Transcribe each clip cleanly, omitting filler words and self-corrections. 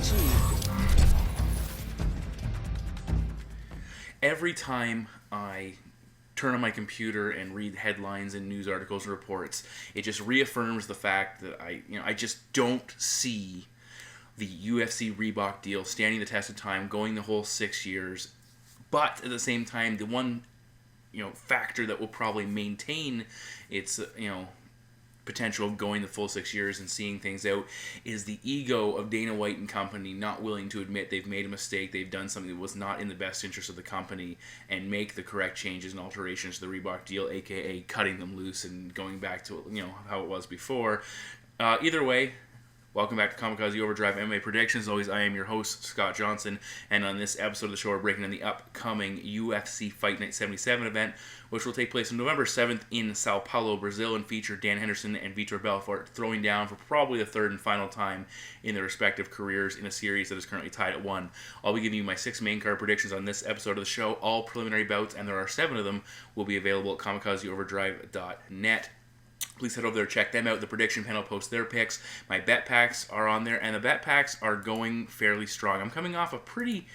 achieved. Every time I turn on my computer and read headlines and news articles and reports, it just reaffirms the fact that I just don't see the UFC Reebok deal standing the test of time, going the whole 6 years. But at the same time, the one factor that will probably maintain its potential of going the full 6 years and seeing things out is the ego of Dana White and company not willing to admit they've made a mistake, they've done something that was not in the best interest of the company, and make the correct changes and alterations to the Reebok deal, aka cutting them loose and going back to how it was before. Either way, welcome back to Kamikaze Overdrive MMA Predictions. As always, I am your host, Scott Johnson, and on this episode of the show, we're breaking down the upcoming UFC Fight Night 77 event, which will take place on November 7th in Sao Paulo, Brazil, and feature Dan Henderson and Vitor Belfort throwing down for probably the third and final time in their respective careers in a series that is currently tied at 1. I'll be giving you my 6 main card predictions on this episode of the show. All preliminary bouts, and there are 7 of them, will be available at kamikazeoverdrive.net. Please head over there, check them out. The prediction panel posts their picks. My bet packs are on there, and the bet packs are going fairly strong. I'm coming off a pretty,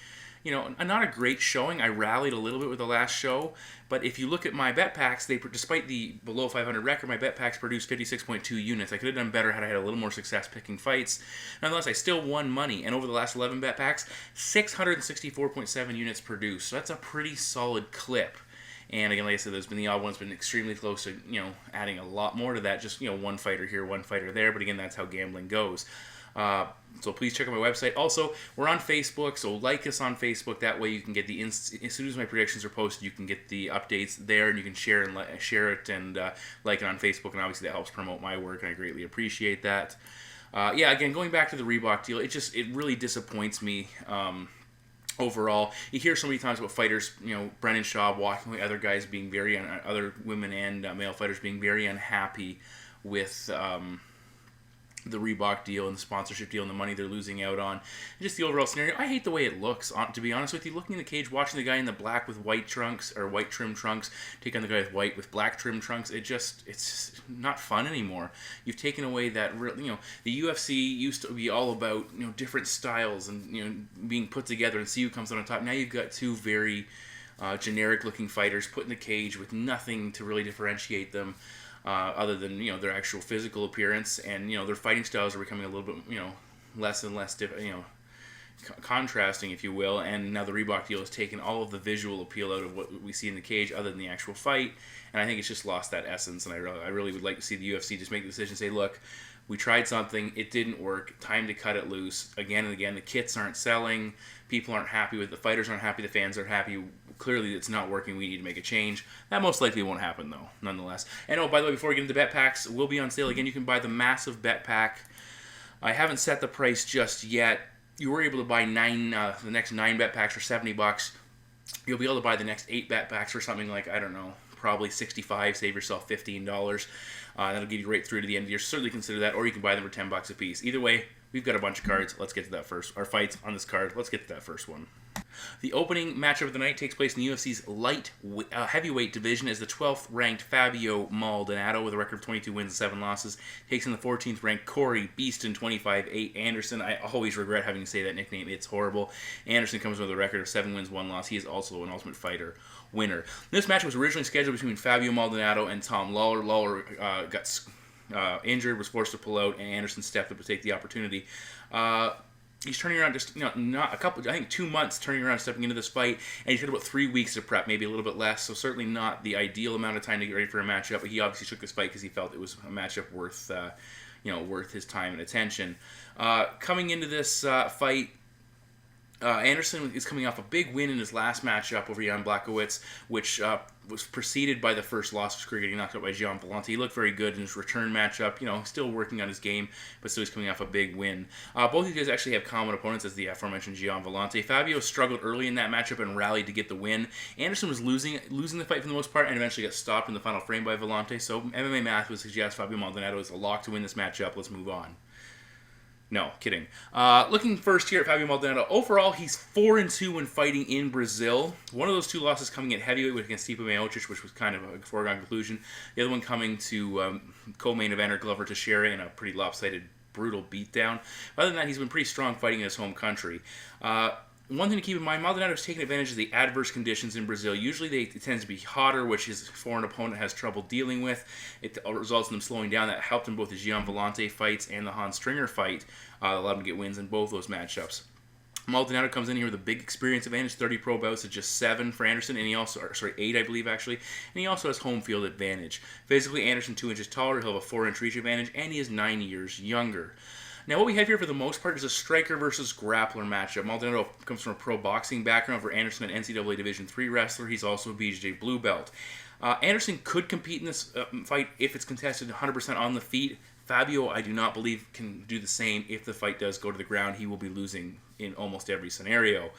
not a great showing. I rallied a little bit with the last show, but if you look at my bet packs, despite the below 500 record, my bet packs produced 56.2 units. I could have done better had I had a little more success picking fights. Nonetheless, I still won money, and over the last 11 bet packs, 664.7 units produced. So that's a pretty solid clip. And again, like I said, there's been the odd one's been extremely close to, adding a lot more to that. Just, one fighter here, one fighter there. But again, that's how gambling goes. So please check out my website. Also, we're on Facebook, so like us on Facebook. That way you can get as soon as my predictions are posted, you can get the updates there, and you can share it and like it on Facebook. And obviously that helps promote my work, and I greatly appreciate that. Again, going back to the Reebok deal, it really disappoints me. Overall, you hear so many times about fighters, Brendan Schaub walking away, other guys being other women and male fighters being very unhappy with the Reebok deal and the sponsorship deal and the money they're losing out on. And just the overall scenario. I hate the way it looks, to be honest with you. Looking in the cage, watching the guy in the black with white trunks, or white trim trunks, take on the guy with white with black trim trunks, it's just not fun anymore. You've taken away that, the UFC used to be all about, different styles and, being put together and see who comes out on top. Now you've got two very generic-looking fighters put in the cage with nothing to really differentiate them. Other than their actual physical appearance, and their fighting styles are becoming a little bit less and less contrasting, if you will. And now the Reebok deal has taken all of the visual appeal out of what we see in the cage, other than the actual fight. And I think it's just lost that essence. And I really would like to see the UFC just make the decision, say, look, we tried something, it didn't work, time to cut it loose. Again and again, the kits aren't selling, people aren't happy with it, the fighters aren't happy, the fans aren't happy. Clearly it's not working, we need to make a change. That most likely won't happen though, nonetheless. And by the way, before we get into bet packs, will be on sale again. You can buy the massive bet pack. I haven't set the price just yet. You were able to buy the next 9 bet packs for $70. You'll be able to buy the next 8 bet packs for something like, I don't know, probably $65, save yourself $15. That'll get you right through to the end of the year. Certainly consider that, or you can buy them for $10 a piece. Either way, we've got a bunch of cards. Let's get to that first. Our fights on this card. Let's get to that first one. The opening matchup of the night takes place in the UFC's heavyweight division as the 12th ranked Fabio Maldonado, with a record of 22 wins and 7 losses, takes in the 14th ranked Corey Beaston 25-8 Anderson. I always regret having to say that nickname. It's horrible. Anderson comes with a record of 7 wins, 1 loss. He is also an Ultimate Fighter winner. This match was originally scheduled between Fabio Maldonado and Tom Lawler. Lawler got injured, was forced to pull out, and Anderson stepped up to take the opportunity. He's turning around just, not a couple, I think 2 months turning around, stepping into this fight, and he's got about 3 weeks to prep, maybe a little bit less, so certainly not the ideal amount of time to get ready for a matchup, but he obviously took this fight because he felt it was a matchup worth, worth his time and attention. Coming into this fight, Anderson is coming off a big win in his last matchup over Jan Blachowicz, which was preceded by the first loss of his career, getting knocked out by Gian Villante. He looked very good in his return matchup, still working on his game, but still he's coming off a big win. Both of these guys actually have common opponents, as the aforementioned Gian Villante. Fabio struggled early in that matchup and rallied to get the win. Anderson was losing the fight for the most part, and eventually got stopped in the final frame by Villante, so MMA math would suggest Fabio Maldonado is a lock to win this matchup. Let's move on. No, kidding. Looking first here at Fabio Maldonado. Overall, he's 4-2 when fighting in Brazil. One of those 2 losses coming at heavyweight against Stipe Miocic, which was kind of a foregone conclusion. The other one coming to co-main eventer Glover Teixeira in a pretty lopsided brutal beatdown. Other than that, he's been pretty strong fighting in his home country. One thing to keep in mind, Maldonado's taking advantage of the adverse conditions in Brazil. Usually it tends to be hotter, which his foreign opponent has trouble dealing with. It results in him slowing down. That helped him both his Gian Vellante fights and the Hans Stringer fight. Allowed him to get wins in both those matchups. Maldonado comes in here with a big experience advantage, 30 pro bouts to just 7 for Anderson, and he also, 8 I believe actually, and he also has home field advantage. Physically, Anderson 2 inches taller, he'll have a 4-inch reach advantage, and he is 9 years younger. Now, what we have here for the most part is a striker versus grappler matchup. Maldonado comes from a pro boxing background. For Anderson, an NCAA Division III wrestler. He's also a BJJ blue belt. Anderson could compete in this fight if it's contested 100% on the feet. Fabio, I do not believe, can do the same. If the fight does go to the ground, he will be losing in almost every scenario.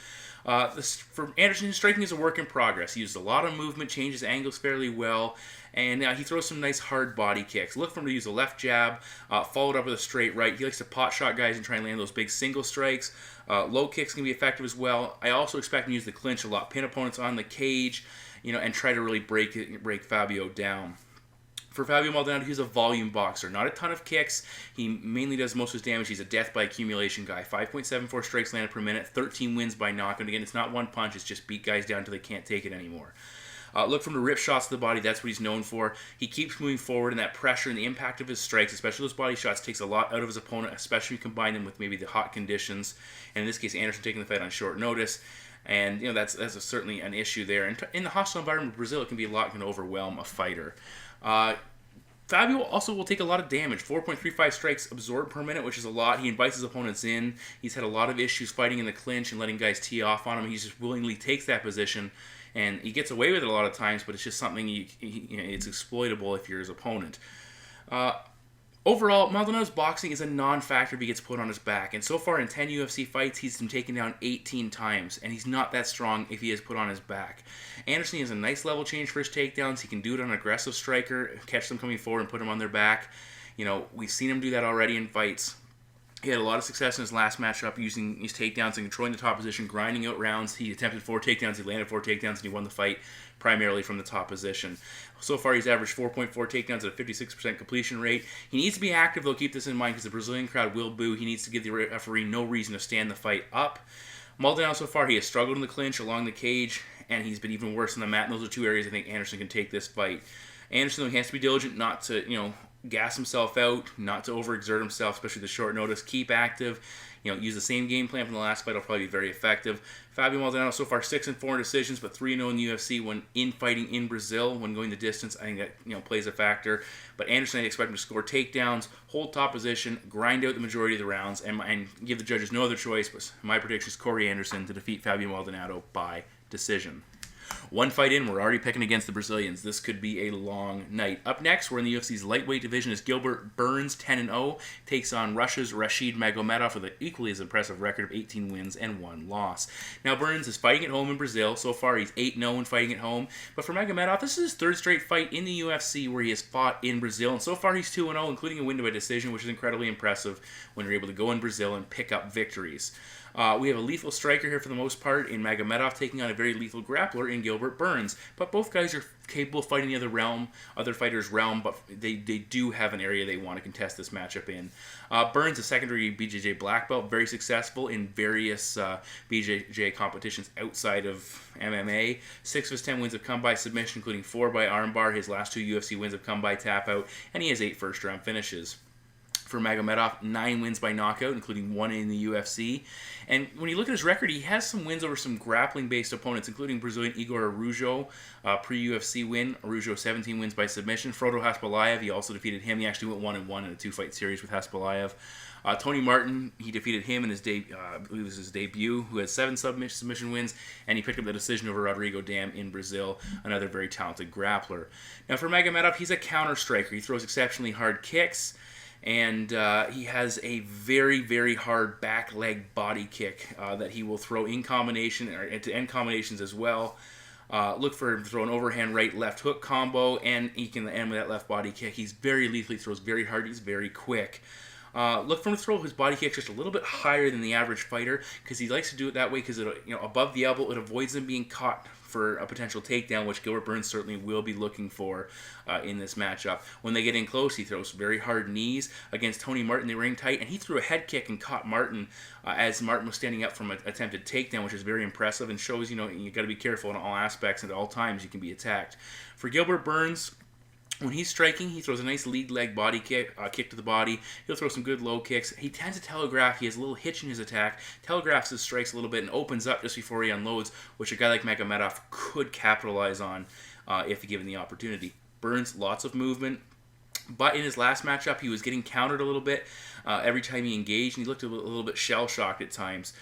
For Anderson, his striking is a work in progress. He uses a lot of movement, changes angles fairly well, and he throws some nice hard body kicks. Look for him to use a left jab, followed up with a straight right. He likes to pot shot guys and try and land those big single strikes. Low kicks can be effective as well. I also expect him to use the clinch a lot, pin opponents on the cage, and try to really break Fabio down. For Fabio Maldonado, he's a volume boxer. Not a ton of kicks. He mainly does most of his damage. He's a death by accumulation guy. 5.74 strikes landed per minute, 13 wins by knockout. Again, it's not one punch. It's just beat guys down until they can't take it anymore. Look for him to rip shots to the body. That's what he's known for. He keeps moving forward, and that pressure and the impact of his strikes, especially those body shots, takes a lot out of his opponent, especially when you combine them with maybe the hot conditions. And in this case, Anderson taking the fight on short notice. And that's certainly an issue there. And in the hostile environment of Brazil, it can be a lot can overwhelm a fighter. Fabio also will take a lot of damage. 4.35 strikes absorbed per minute, which is a lot. He invites his opponents in. He's had a lot of issues fighting in the clinch and letting guys tee off on him. He just willingly takes that position, and he gets away with it a lot of times, but it's just something it's exploitable if you're his opponent. Overall, Maldonado's boxing is a non-factor if he gets put on his back. And so far in 10 UFC fights, he's been taken down 18 times. And he's not that strong if he is put on his back. Anderson has a nice level change for his takedowns. He can do it on an aggressive striker, catch them coming forward and put them on their back. We've seen him do that already in fights. He had a lot of success in his last matchup using his takedowns and controlling the top position, grinding out rounds. He attempted 4 takedowns, he landed 4 takedowns, and he won the fight primarily from the top position. So far, he's averaged 4.4 takedowns at a 56% completion rate. He needs to be active, though. Keep this in mind because the Brazilian crowd will boo. He needs to give the referee no reason to stand the fight up. Maldonado, so far, he has struggled in the clinch along the cage, and he's been even worse on the mat. And those are 2 areas I think Anderson can take this fight. Anderson, though, he has to be diligent not to, gas himself out, not to overexert himself, especially the short notice. Keep active. Use the same game plan from the last fight. It'll probably be very effective. Fabio Maldonado so far 6-4 in decisions, but 3-0 in the UFC when fighting in Brazil. When going the distance, I think that plays a factor. But Anderson, I expect him to score takedowns, hold top position, grind out the majority of the rounds, and give the judges no other choice. But my prediction is Corey Anderson to defeat Fabio Maldonado by decision. One fight in, we're already picking against the Brazilians. This could be a long night. Up next, we're in the UFC's lightweight division as Gilbert Burns, 10-0, takes on Russia's Rashid Magomedov with an equally as impressive record of 18 wins and 1 loss. Now, Burns is fighting at home in Brazil. So far, he's 8-0 in fighting at home. But for Magomedov, this is his 3rd straight fight in the UFC where he has fought in Brazil. And so far, he's 2-0, including a win by decision, which is incredibly impressive when you're able to go in Brazil and pick up victories. We have a lethal striker here for the most part in Magomedov taking on a very lethal grappler in Gilbert Burns. But both guys are capable of fighting the other fighters' realm, but they do have an area they want to contest this matchup in. Burns, a secondary BJJ black belt, very successful in various BJJ competitions outside of MMA. 6 of his 10 wins have come by submission, including 4 by armbar. His last 2 UFC wins have come by tap out, and he has 8 first-round finishes. For Magomedov, 9 wins by knockout, including 1 in the UFC. And when you look at his record, he has some wins over some grappling-based opponents, including Brazilian Igor Araujo, pre-UFC win. Araujo, 17 wins by submission. Frodo Haspalayev, he also defeated him. He actually went 1-1 in a 2-fight series with Haspalayev. Tony Martin, he defeated him in his I believe it was his debut, who had 7 submission wins, and he picked up the decision over Rodrigo Dam in Brazil, another very talented grappler. Now for Magomedov, he's a counter striker. He throws exceptionally hard kicks. And he has a very, very hard back leg body kick that he will throw in combination or to end combinations as well. Look for him to throw an overhand right left hook combo, and he can end with that left body kick. He's very lethal. He throws very hard. He's very quick. Look for him to throw his body kicks just a little bit higher than the average fighter, because he likes to do it that way, because above the elbow, it avoids him being caught for a potential takedown, which Gilbert Burns certainly will be looking for in this matchup. When they get in close, he throws very hard knees. Against Tony Martin, they ring tight, and he threw a head kick and caught Martin as Martin was standing up from an attempted takedown, which is very impressive and shows, you got to be careful in all aspects, and at all times you can be attacked. For Gilbert Burns, when he's striking, he throws a nice lead leg body kick to the body. He'll throw some good low kicks. He tends to telegraph. He has a little hitch in his attack, telegraphs his strikes a little bit, and opens up just before he unloads, which a guy like Magomedov could capitalize on if given the opportunity. Burns, lots of movement. But in his last matchup, he was getting countered a little bit every time he engaged, and he looked a little bit shell-shocked at times.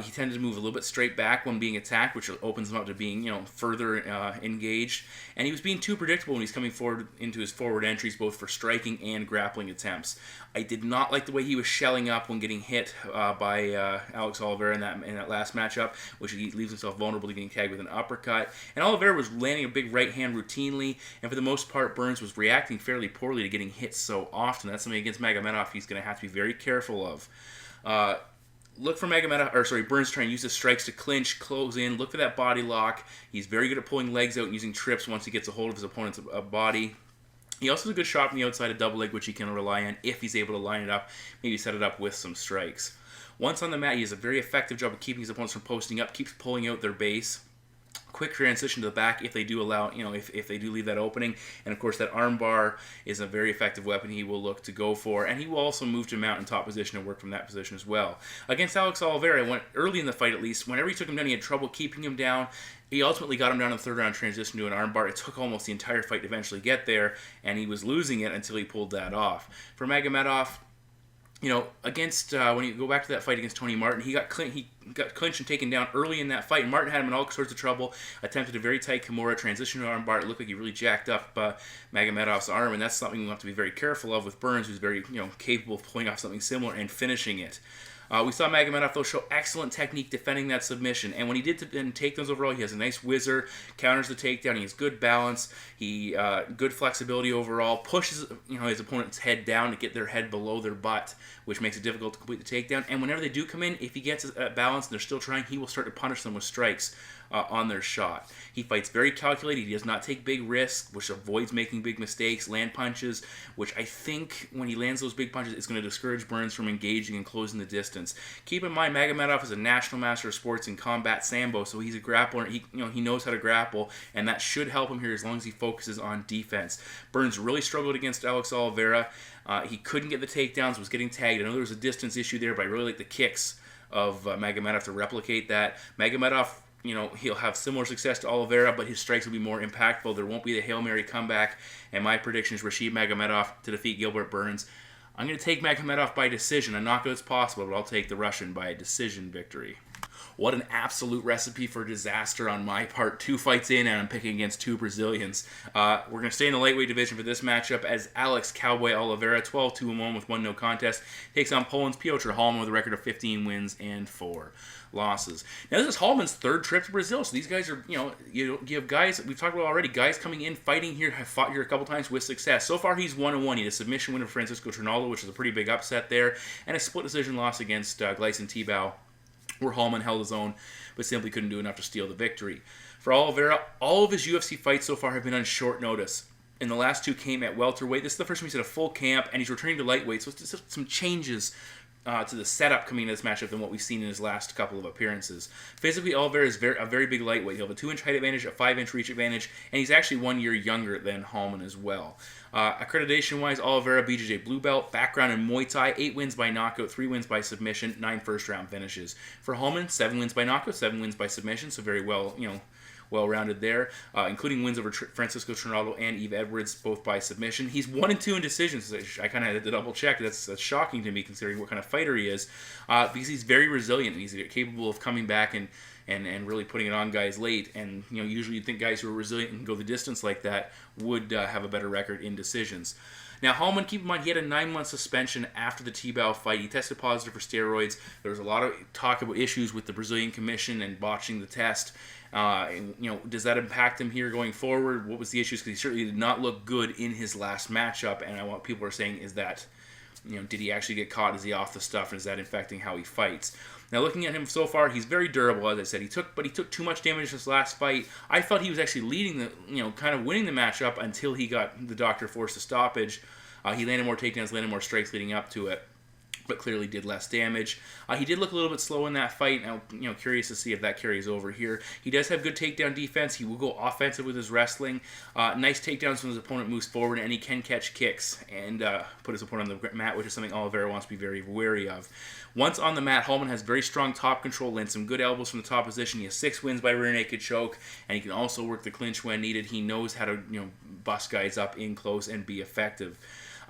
He tended to move a little bit straight back when being attacked, which opens him up to being, further engaged. And he was being too predictable when he's coming forward into his forward entries, both for striking and grappling attempts. I did not like the way he was shelling up when getting hit by Alex Oliveira in that last matchup, which he leaves himself vulnerable to getting tagged with an uppercut. And Oliveira was landing a big right hand routinely, and for the most part, Burns was reacting fairly poorly to getting hit so often. That's something against Magomedov he's going to have to be very careful of. Look for Burns trying to use his strikes to clinch, close in. Look for that body lock. He's very good at pulling legs out and using trips once he gets a hold of his opponent's body. He also has a good shot from the outside of double leg, which he can rely on if he's able to line it up, maybe set it up with some strikes. Once on the mat, he does a very effective job of keeping his opponents from posting up, keeps pulling out their base. Quick transition to the back if they do allow, if they do leave that opening. And of course, that arm bar is a very effective weapon he will look to go for. And he will also move to mount in top position and work from that position as well. Against Alex Oliveira, early in the fight at least, whenever he took him down, he had trouble keeping him down. He ultimately got him down in the third round, transition to an armbar. It took almost the entire fight to eventually get there, and he was losing it until he pulled that off. For Magomedov, against when you go back to that fight against Tony Martin, he got clinched and taken down early in that fight. And Martin had him in all sorts of trouble. Attempted a very tight Kimura, transition to an armbar. It looked like he really jacked up Magomedov's arm, and that's something we'll have to be very careful of with Burns, who's very capable of pulling off something similar and finishing it. We saw Magomedov, though, show excellent technique defending that submission. And when he did takedowns overall, he has a nice whizzer, counters the takedown, he has good balance, he good flexibility overall, pushes his opponent's head down to get their head below their butt, which makes it difficult to complete the takedown. And whenever they do come in, if he gets a balance and they're still trying, he will start to punish them with strikes on their shot. He fights very calculated. He does not take big risks, which avoids making big mistakes, land punches, which I think when he lands those big punches, it's going to discourage Burns from engaging and closing the distance. Keep in mind, Magomedov is a national master of sports in combat sambo, so he's a grappler. He knows how to grapple, and that should help him here as long as he focuses on defense. Burns really struggled against Alex Oliveira. He couldn't get the takedowns, was getting tagged. I know there was a distance issue there, but I really like the kicks of Magomedov to replicate that. Magomedov, he'll have similar success to Oliveira, but his strikes will be more impactful. There won't be the Hail Mary comeback, and my prediction is Rashid Magomedov to defeat Gilbert Burns. I'm going to take Magomedov by decision. A knockout is possible, but I'll take the Russian by a decision victory. What an absolute recipe for disaster on my part. 2 fights in, and I'm picking against 2 Brazilians. We're going to stay in the lightweight division for this matchup as Alex Cowboy Oliveira, 12-2-1 with 1 no contest, takes on Poland's Piotr Hallmann with a record of 15 wins and 4 losses. Now, this is Hallmann's 3rd trip to Brazil, so these guys are, you have guys, we've talked about already, guys coming in, fighting here, have fought here a couple times with success. So far, he's 1-1. He had a submission win of Francisco Trinaldo, which is a pretty big upset there, and a split decision loss against Gleison Tibau, where Hallmann held his own, but simply couldn't do enough to steal the victory. For Oliveira, all of his UFC fights so far have been on short notice. And the last 2 came at welterweight. This is the first time he's at a full camp, and he's returning to lightweight, so it's just some changes to the setup coming into this matchup than what we've seen in his last couple of appearances. Physically, Oliveira is a very big lightweight. He'll have a 2-inch height advantage, a 5-inch reach advantage, and he's actually 1 year younger than Hallmann as well. Accreditation-wise, Oliveira, BJJ Blue Belt, background in Muay Thai, 8 wins by knockout, 3 wins by submission, 9 first-round finishes. For Hallmann, 7 wins by knockout, 7 wins by submission, so very well-rounded there, including wins over Francisco Trinaldo and Yves Edwards, both by submission. He's 1-2 in decisions. I kind of had to double check. That's shocking to me considering what kind of fighter he is, because he's very resilient and he's capable of coming back and really putting it on guys late. And usually you'd think guys who are resilient and can go the distance like that would have a better record in decisions. Now, Hallmann, keep in mind, he had a 9-month suspension after the Tibau fight. He tested positive for steroids. There was a lot of talk about issues with the Brazilian Commission and botching the test. Does that impact him here going forward? What was the issues? Because he certainly did not look good in his last matchup, and what people are saying is that did he actually get caught? Is he off the stuff? And is that infecting how he fights? Now, looking at him so far, he's very durable, as I said. He took too much damage this last fight. I thought he was actually leading kind of winning the matchup until he got the doctor forced a stoppage. He landed more takedowns, landed more strikes leading up to it, but clearly did less damage. He did look a little bit slow in that fight. Now, curious to see if that carries over here. He does have good takedown defense. He will go offensive with his wrestling. Nice takedowns when his opponent moves forward, and he can catch kicks and put his opponent on the mat, which is something Oliveira wants to be very wary of. Once on the mat, Hallmann has very strong top control, lands some good elbows from the top position. He has 6 wins by rear naked choke, and he can also work the clinch when needed. He knows how to bust guys up in close and be effective.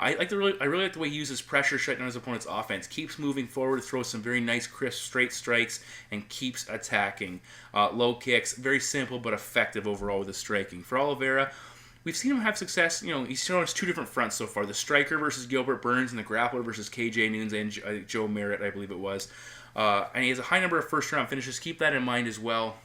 I really like the way he uses pressure, shutting down his opponent's offense. Keeps moving forward, throws some very nice, crisp, straight strikes, and keeps attacking. Low kicks, very simple but effective overall with his striking. For Oliveira, we've seen him have success. He's shown us 2 different fronts so far. The striker versus Gilbert Burns, and the grappler versus KJ Noons and Joe Merritt, I believe it was. And he has a high number of first-round finishes. Keep that in mind as well.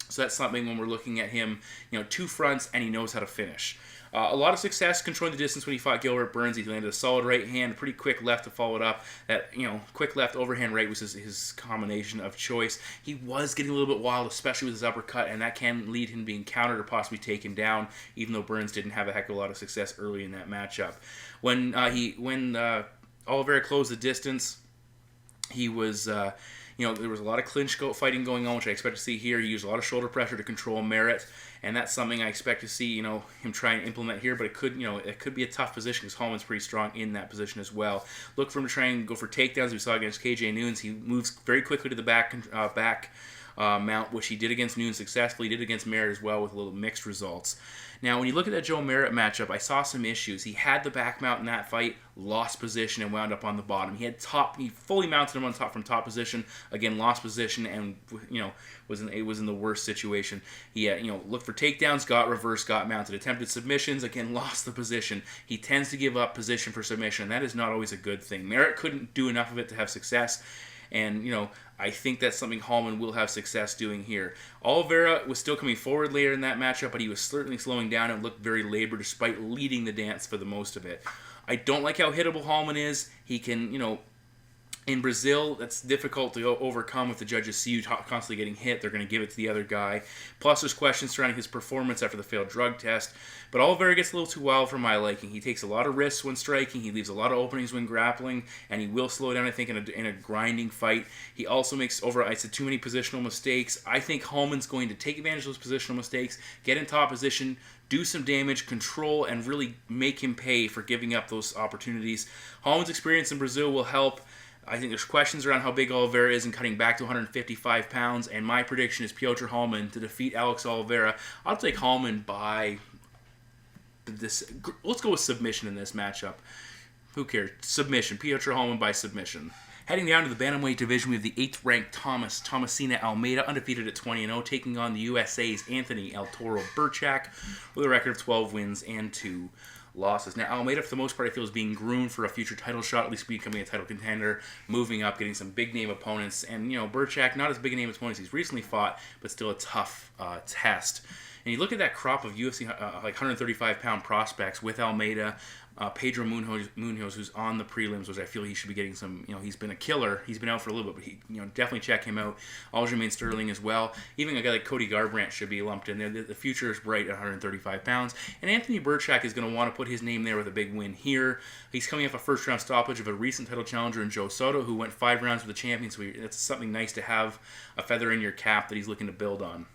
So that's something when we're looking at him, 2 fronts, and he knows how to finish. A lot of success controlling the distance when he fought Gilbert Burns. He landed a solid right hand, a pretty quick left to follow it up. That, quick left overhand right was his combination of choice. He was getting a little bit wild, especially with his uppercut, and that can lead him being countered or possibly taken down, even though Burns didn't have a heck of a lot of success early in that matchup. When Oliveira closed the distance, he was... there was a lot of clinch fighting going on, which I expect to see here. He used a lot of shoulder pressure to control Merritt, and that's something I expect to see, him try and implement here. But it could be a tough position because Hallmann's pretty strong in that position as well. Look for him to try and go for takedowns. We saw against KJ Noons. He moves very quickly to the back mount, which he did against Noons successfully. He did against Merritt as well with a little mixed results. Now, when you look at that Joe Merritt matchup, I saw some issues. He had the back mount in that fight, lost position, and wound up on the bottom. He fully mounted him on top from top position, again, lost position, and, was in the worst situation. He, looked for takedowns, got reversed, got mounted, attempted submissions, again, lost the position. He tends to give up position for submission. That is not always a good thing. Merritt couldn't do enough of it to have success. And, I think that's something Hallmann will have success doing here. Oliveira was still coming forward later in that matchup, but he was certainly slowing down and looked very labored despite leading the dance for the most of it. I don't like how hittable Hallmann is. He can, in Brazil, that's difficult to overcome if the judges see you constantly getting hit. They're going to give it to the other guy. Plus, there's questions surrounding his performance after the failed drug test. But Oliveira gets a little too wild for my liking. He takes a lot of risks when striking. He leaves a lot of openings when grappling. And he will slow down, I think, in a grinding fight. He also makes, too many positional mistakes. I think Hallmann's going to take advantage of those positional mistakes, get in top position, do some damage, control, and really make him pay for giving up those opportunities. Hallmann's experience in Brazil will help. I think there's questions around how big Oliveira is and cutting back to 155 pounds, and my prediction is Piotr Hallmann to defeat Alex Oliveira. I'll take Hallmann by this. Let's go with submission in this matchup. Who cares? Submission. Piotr Hallmann by submission. Heading down to the bantamweight division, we have the 8th-ranked Tomasina Almeida, undefeated at 20-0, taking on the USA's Anthony El Toro Birchak with a record of 12 wins and 2 losses. Now, Almeida, for the most part, I feel is being groomed for a future title shot, at least becoming a title contender, moving up, getting some big-name opponents. And, Birchak, not as big a name opponents he's recently fought, but still a tough test. And you look at that crop of UFC 135-pound prospects with Almeida, Pedro Munoz, who's on the prelims, which I feel he should be getting some, he's been a killer. He's been out for a little bit, but he, definitely check him out. Aljamain Sterling as well. Even a guy like Cody Garbrandt should be lumped in there. The future is bright at 135 pounds. And Anthony Birchak is going to want to put his name there with a big win here. He's coming off a first-round stoppage of a recent title challenger in Joe Soto, who went 5 rounds with the champion, so it's something nice to have a feather in your cap that he's looking to build on.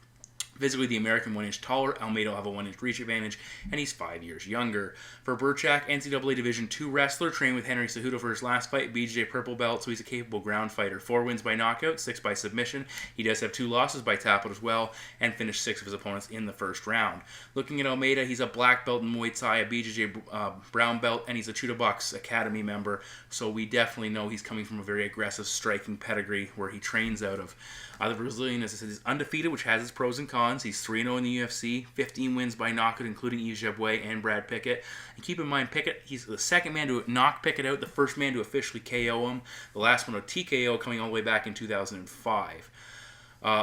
Physically, the American 1 inch taller, Almeida will have a 1 inch reach advantage, and he's 5 years younger. For Birchak, NCAA Division II wrestler, trained with Henry Cejudo for his last fight, BJJ purple belt, so he's a capable ground fighter. 4 wins by knockout, 6 by submission. He does have 2 losses by tap out as well, and finished 6 of his opponents in the first round. Looking at Almeida, he's a black belt in Muay Thai, a BJJ brown belt, and he's a Chuda Box Academy member, so we definitely know he's coming from a very aggressive striking pedigree where he trains out of. The Brazilian, as I said, is undefeated, which has its pros and cons. He's 3-0 in the UFC, 15 wins by knockout, including Ijabue and Brad Pickett. And keep in mind, Pickett, he's the second man to knock Pickett out, the first man to officially KO him. The last one, a TKO, coming all the way back in 2005.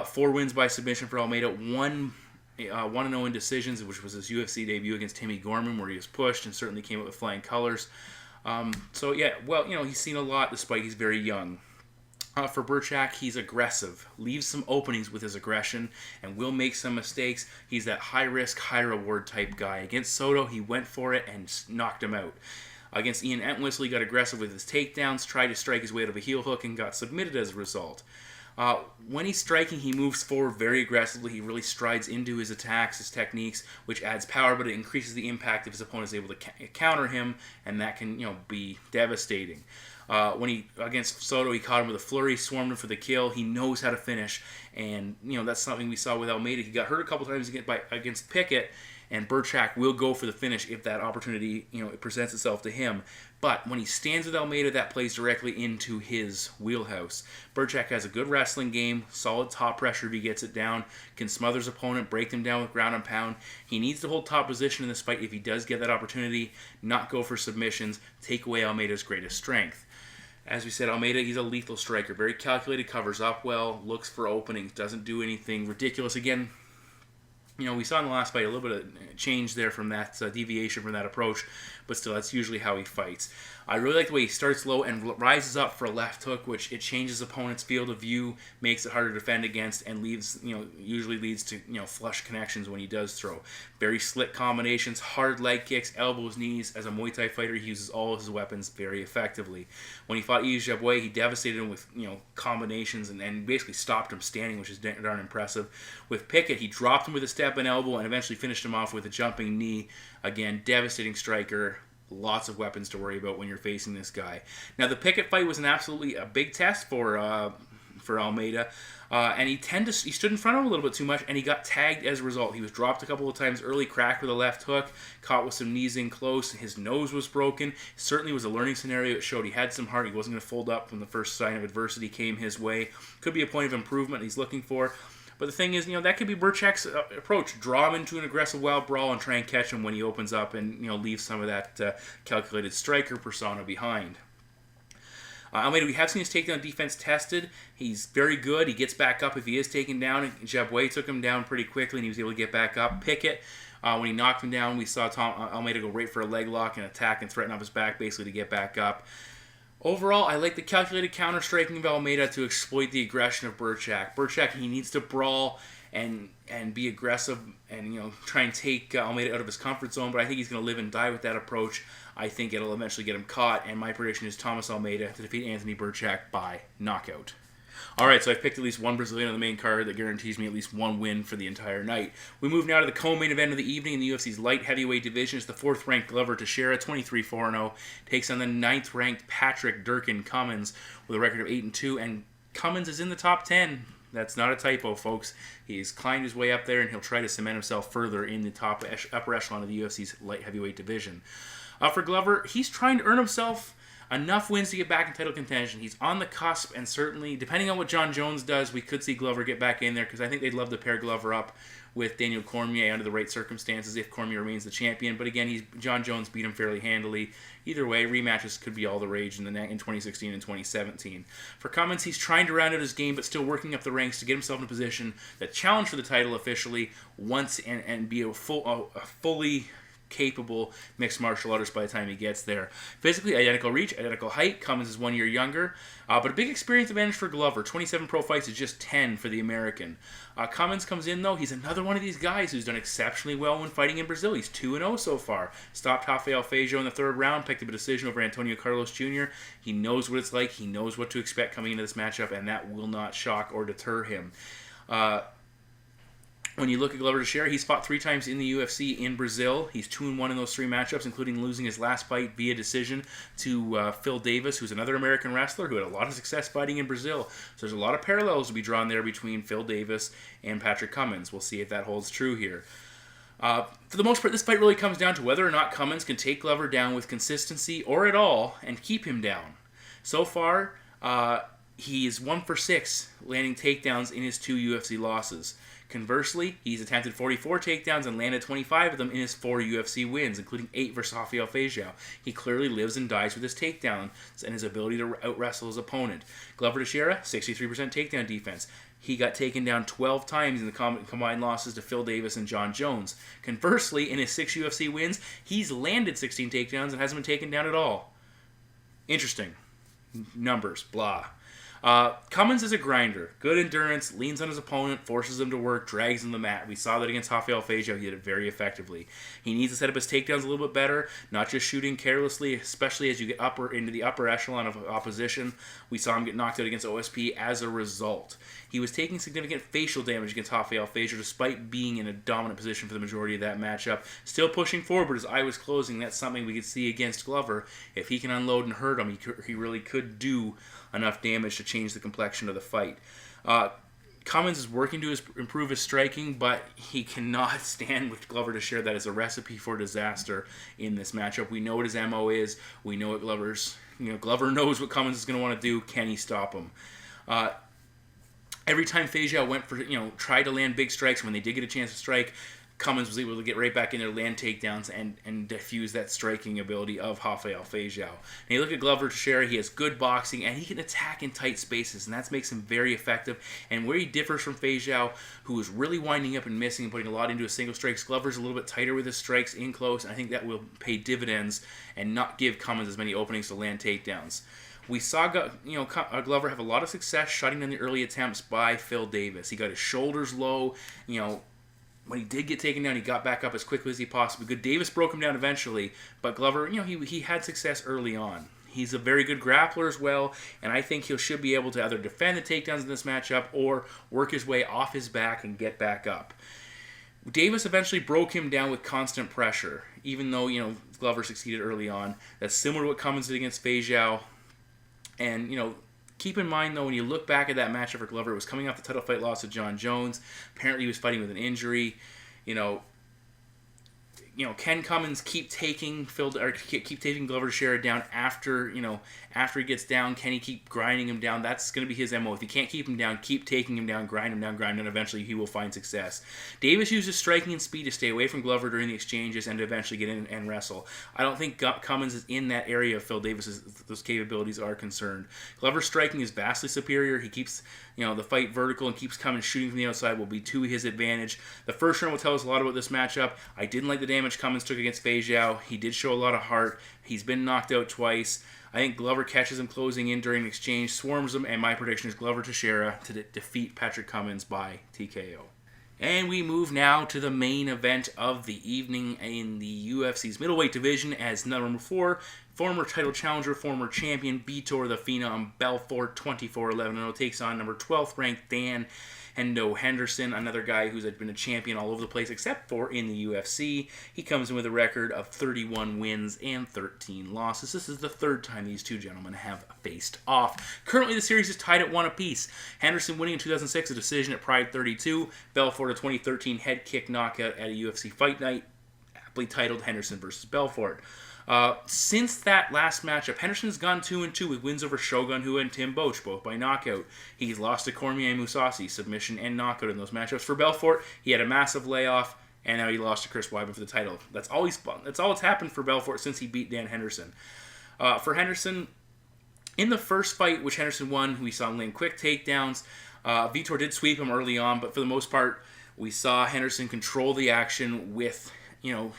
4 wins by submission for Almeida, 1-0 in decisions, which was his UFC debut against Timmy Gorman, where he was pushed and certainly came out with flying colors. So yeah, well, he's seen a lot despite he's very young. For Birchak, he's aggressive, leaves some openings with his aggression, and will make some mistakes. He's that high-risk, high-reward type guy. Against Soto, he went for it and knocked him out. Against Ian Entwistle, he got aggressive with his takedowns, tried to strike his way out of a heel hook, and got submitted as a result. When he's striking, he moves forward very aggressively. He really strides into his attacks, his techniques, which adds power, but it increases the impact if his opponent is able to counter him, and that can, be devastating. Against Soto, he caught him with a flurry, swarmed him for the kill. He knows how to finish, and that's something we saw with Almeida. He got hurt a couple times against Pickett, and Birchak will go for the finish if that opportunity it presents itself to him. But when he stands with Almeida, that plays directly into his wheelhouse. Birchak has a good wrestling game, solid top pressure if he gets it down, can smother his opponent, break them down with ground and pound. He needs to hold top position in this fight if he does get that opportunity, not go for submissions, take away Almeida's greatest strength. As we said, Almeida, he's a lethal striker. Very calculated, covers up well, looks for openings, doesn't do anything ridiculous. Again, we saw in the last fight a little bit of change there from that deviation from that approach, but still, that's usually how he fights. I really like the way he starts low and rises up for a left hook, which it changes opponent's field of view, makes it harder to defend against, and usually leads to flush connections when he does throw. Very slick combinations, hard leg kicks, elbows, knees. As a Muay Thai fighter, he uses all of his weapons very effectively. When he fought Yves Jaboué, he devastated him with combinations and basically stopped him standing, which is darn impressive. With Pickett, he dropped him with a step and elbow and eventually finished him off with a jumping knee. Again, devastating striker. Lots of weapons to worry about when you're facing this guy. Now, the Pickett fight was absolutely a big test for Almeida, and he stood in front of him a little bit too much, and he got tagged as a result. He was dropped a couple of times early, cracked with a left hook, caught with some knees in close. His nose was broken. Certainly was a learning scenario. It showed he had some heart. He wasn't going to fold up when the first sign of adversity came his way. Could be a point of improvement he's looking for. But the thing is, that could be Birchak's approach. Draw him into an aggressive wild brawl and try and catch him when he opens up and, leave some of that calculated striker persona behind. Almeida, we have seen his takedown defense tested. He's very good. He gets back up if he is taken down. Jaboué took him down pretty quickly, and he was able to get back up. Pickett, when he knocked him down, we saw Almeida go right for a leg lock and attack and threaten off his back, basically to get back up. Overall, I like the calculated counter-striking of Almeida to exploit the aggression of Birchak. Birchak, he needs to brawl and be aggressive and try and take Almeida out of his comfort zone, but I think he's going to live and die with that approach. I think it'll eventually get him caught, and my prediction is Thomas Almeida to defeat Anthony Birchak by knockout. Alright, so I've picked at least one Brazilian on the main card that guarantees me at least one win for the entire night. We move now to the co-main event of the evening in the UFC's light heavyweight division. It's the 4th-ranked Glover Teixeira, 23-4-0, takes on the 9th-ranked Patrick Durkin Cummins with a record of 8-2, and Cummins is in the top 10. That's not a typo, folks. He's climbed his way up there, and he'll try to cement himself further in the upper echelon of the UFC's light heavyweight division. For Glover, he's trying to earn himself enough wins to get back in title contention. He's on the cusp, and certainly, depending on what John Jones does, we could see Glover get back in there, because I think they'd love to pair Glover up with Daniel Cormier under the right circumstances if Cormier remains the champion. But again, John Jones beat him fairly handily. Either way, rematches could be all the rage in 2016 and 2017. For Cummins, he's trying to round out his game, but still working up the ranks to get himself in a position that challenge for the title officially once and be a fully capable mixed martial artist by the time he gets there. Physically, identical reach, identical height. Cummins is 1 year younger, but a big experience advantage for Glover. 27 pro fights is just 10 for the American. Cummins comes in, though. He's another one of these guys who's done exceptionally well when fighting in Brazil. He's 2-0 so far. Stopped Rafael Feijo in the 3rd round, picked up a decision over Antonio Carlos Jr. He knows what it's like. He knows what to expect coming into this matchup, and that will not shock or deter him. When you look at Glover Teixeira, he's fought 3 times in the UFC in Brazil. He's 2-1 in those 3 matchups, including losing his last fight via decision to Phil Davis, who's another American wrestler who had a lot of success fighting in Brazil. So there's a lot of parallels to be drawn there between Phil Davis and Patrick Cummins. We'll see if that holds true here. For the most part, this fight really comes down to whether or not Cummins can take Glover down with consistency or at all and keep him down. So far, he is 1 for 6, landing takedowns in his 2 UFC losses. Conversely, he's attempted 44 takedowns and landed 25 of them in his 4 UFC wins, including 8 versus Rafael Feijo. He clearly lives and dies with his takedowns and his ability to out-wrestle his opponent. Glover Teixeira, 63% takedown defense. He got taken down 12 times in the combined losses to Phil Davis and John Jones. Conversely, in his 6 UFC wins, he's landed 16 takedowns and hasn't been taken down at all. Interesting. Numbers, blah. Cummins is a grinder. Good endurance, leans on his opponent, forces him to work, drags him to the mat. We saw that against Rafael Feijo. He did it very effectively. He needs to set up his takedowns a little bit better, not just shooting carelessly, especially as you get into the upper echelon of opposition. We saw him get knocked out against OSP as a result. He was taking significant facial damage against Rafael Feijo despite being in a dominant position for the majority of that matchup. Still pushing forward, but his eye was closing. That's something we could see against Glover. If he can unload and hurt him, he really could do enough damage to change the complexion of the fight. Cummins is working to improve his striking, but he cannot stand with Glover Teixeira. That is a recipe for disaster in this matchup. We know what his MO is. We know what Glover knows what Cummins is going to want to do. Can he stop him? Every time Feijo went for, tried to land big strikes, when they did get a chance to strike, Cummins was able to get right back in there, land takedowns, and diffuse that striking ability of Rafael Feijo. And you look at Glover Teixeira, he has good boxing, and he can attack in tight spaces, and that makes him very effective. And where he differs from Feijo, who is really winding up and missing and putting a lot into his single strikes, Glover's a little bit tighter with his strikes in close, and I think that will pay dividends and not give Cummins as many openings to land takedowns. We saw Glover have a lot of success shutting down the early attempts by Phil Davis. He got his shoulders low, when he did get taken down, he got back up as quickly as he possibly could. Davis broke him down eventually, but Glover, he had success early on. He's a very good grappler as well, and I think he should be able to either defend the takedowns in this matchup or work his way off his back and get back up. Davis eventually broke him down with constant pressure, even though, Glover succeeded early on. That's similar to what Cummins did against Feijo. And, keep in mind, though, when you look back at that matchup for Glover, it was coming off the title fight loss to John Jones. Apparently, he was fighting with an injury. Can Cummins keep taking Glover Teixeira down after he gets down? Can he keep grinding him down? That's going to be his MO. If he can't keep him down, keep taking him down, grind him down, and eventually he will find success. Davis uses striking and speed to stay away from Glover during the exchanges and to eventually get in and wrestle. I don't think Cummins is in that area of Phil Davis's those capabilities are concerned. Glover's striking is vastly superior. He keeps the fight vertical and keeps Cummins shooting from the outside will be to his advantage. The first round will tell us a lot about this matchup. I didn't like the damage Cummins took against Feijo. He did show a lot of heart. He's been knocked out twice. I think Glover catches him closing in during the exchange, swarms him, and my prediction is Glover Teixeira to defeat Patrick Cummins by TKO. And we move now to the main event of the evening in the UFC's middleweight division as number 4, former title challenger, former champion Vitor the Phenom Belfort 24-11-0 takes on number 12th ranked Dan Henderson, another guy who's been a champion all over the place except for in the UFC. He comes in with a record of 31 wins and 13 losses. This is the third time these two gentlemen have faced off. Currently the series is tied at 1 apiece. Henderson winning in 2006 a decision at Pride 32, Belfort a 2013 head kick knockout at a UFC Fight Night, aptly titled Henderson versus Belfort. Since that last matchup, Henderson's gone 2-2 with wins over Shogun Rua and Tim Boetsch, both by knockout. He's lost to Cormier Mousasi, submission and knockout in those matchups. For Belfort, he had a massive layoff, and now he lost to Chris Weidman for the title. That's all that's happened for Belfort since he beat Dan Henderson. For Henderson, in the first fight, which Henderson won, we saw him land quick takedowns. Vitor did sweep him early on, but for the most part, we saw Henderson control the action with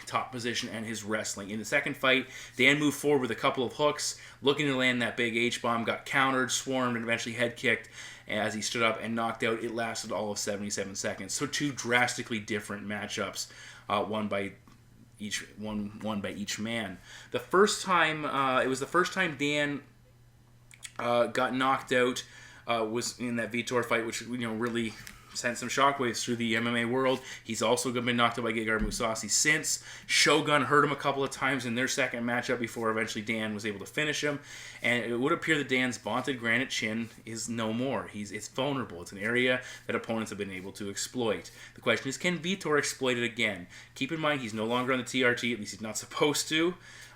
top position and his wrestling. In the second fight, Dan moved forward with a couple of hooks, looking to land that big H-bomb, got countered, swarmed, and eventually head kicked as he stood up and knocked out. It lasted all of 77 seconds. So two drastically different matchups, one by each man. The first time, it was the first time Dan got knocked out was in that Vitor fight, which really sent some shockwaves through the MMA world. He's also been knocked out by Gegard Mousasi since. Shogun hurt him a couple of times in their second matchup before eventually Dan was able to finish him. And it would appear that Dan's vaunted granite chin is no more. It's vulnerable. It's an area that opponents have been able to exploit. The question is, can Vitor exploit it again? Keep in mind, he's no longer on the TRT. At least he's not supposed to.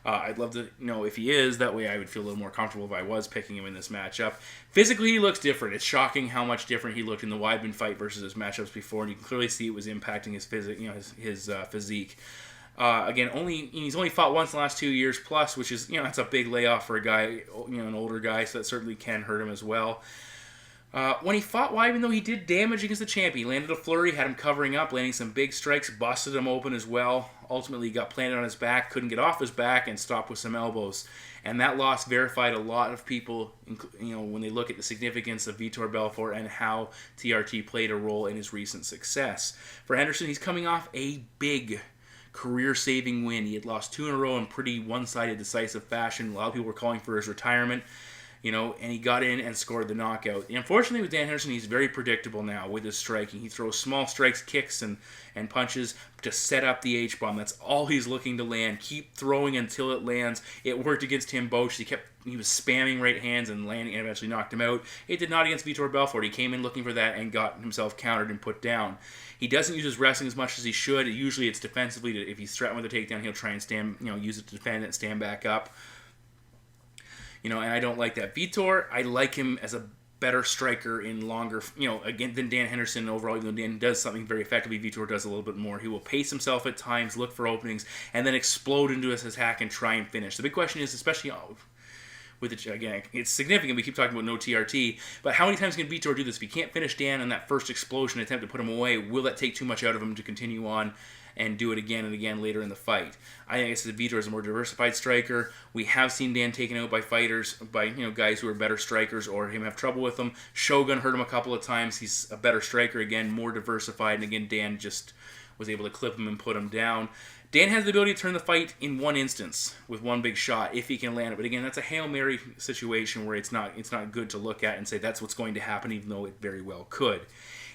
I'd love to know if he is. That way I would feel a little more comfortable if I was picking him in this matchup. Physically, he looks different. It's shocking how much different he looked in the Weidman fight versus his matchups before, and you can clearly see it was impacting his physique. Again, he's only fought once in the last 2 years plus, which is that's a big layoff for a guy, an older guy, so that certainly can hurt him as well. When he fought wide, even though he did damage against the champ, he landed a flurry, had him covering up, landing some big strikes, busted him open as well. Ultimately, he got planted on his back, couldn't get off his back, and stopped with some elbows. And that loss verified a lot of people, when they look at the significance of Vitor Belfort and how TRT played a role in his recent success. For Henderson, he's coming off a big career-saving win. He had lost 2 in a row in pretty one-sided, decisive fashion. A lot of people were calling for his retirement. And he got in and scored the knockout. Unfortunately, with Dan Henderson, he's very predictable now with his striking. He throws small strikes, kicks, and punches to set up the H-bomb. That's all he's looking to land. Keep throwing until it lands. It worked against Tibau. He was spamming right hands and landing and eventually knocked him out. It did not against Vitor Belfort. He came in looking for that and got himself countered and put down. He doesn't use his wrestling as much as he should. Usually it's defensively. If he's threatened with a takedown, he'll try and stand, use it to defend it and stand back up. And I don't like that. Vitor, I like him as a better striker in longer, again, than Dan Henderson overall. Even though Dan does something very effectively, Vitor does a little bit more. He will pace himself at times, look for openings, and then explode into his attack and try and finish. The big question is, especially with it, again, it's significant. We keep talking about no TRT, but how many times can Vitor do this? If he can't finish Dan in that first explosion attempt to put him away, will that take too much out of him to continue on and do it again and again later in the fight? I think Vitor is a more diversified striker. We have seen Dan taken out by fighters, by guys who are better strikers or him have trouble with them. Shogun hurt him a couple of times. He's a better striker, again, more diversified, and again, Dan just was able to clip him and put him down. Dan has the ability to turn the fight in one instance with one big shot if he can land it. But again, that's a Hail Mary situation where it's not good to look at and say that's what's going to happen, even though it very well could.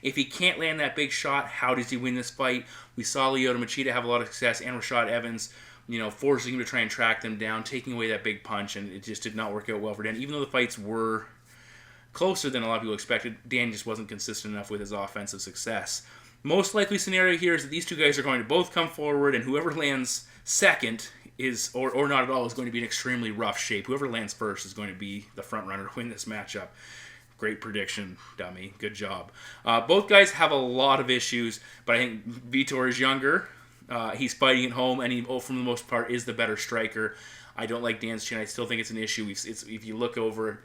If he can't land that big shot, how does he win this fight? We saw Lyoto Machida have a lot of success, and Rashid Evans, forcing him to try and track them down, taking away that big punch, and it just did not work out well for Dan. Even though the fights were closer than a lot of people expected, Dan just wasn't consistent enough with his offensive success. Most likely scenario here is that these two guys are going to both come forward, and whoever lands second is, or not at all, is going to be in extremely rough shape. Whoever lands first is going to be the front runner to win this matchup. Great prediction, dummy. Good job. Both guys have a lot of issues, but I think Vitor is younger. He's fighting at home, and he, for the most part, is the better striker. I don't like Dan's chin. I still think it's an issue. If you look over,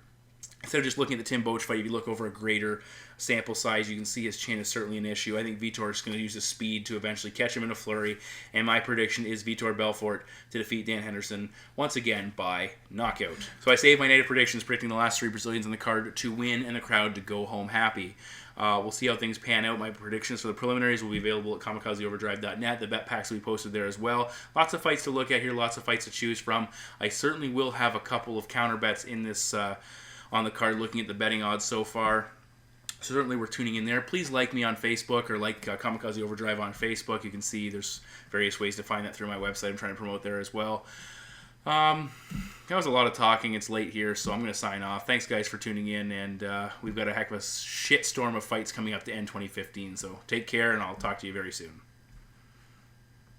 instead of just looking at the Tibau fight, if you look over a greater sample size, you can see his chin is certainly an issue. I think Vitor is going to use his speed to eventually catch him in a flurry, and my prediction is Vitor Belfort to defeat Dan Henderson once again by knockout. So I saved my native predictions, predicting the last 3 Brazilians on the card to win and the crowd to go home happy. We'll see how things pan out. My predictions for the preliminaries will be available at kamikazeoverdrive.net. The bet packs will be posted there as well. Lots of fights to look at here, lots of fights to choose from. I certainly will have a couple of counter bets in this on the card, looking at the betting odds so far. So certainly we're tuning in there. Please like me on Facebook, or like Kamikaze Overdrive on Facebook. You can see there's various ways to find that through my website. I'm trying to promote there as well. That was a lot of talking. It's late here, so I'm going to sign off. Thanks, guys, for tuning in, and we've got a heck of a shitstorm of fights coming up to end 2015. So take care, and I'll talk to you very soon.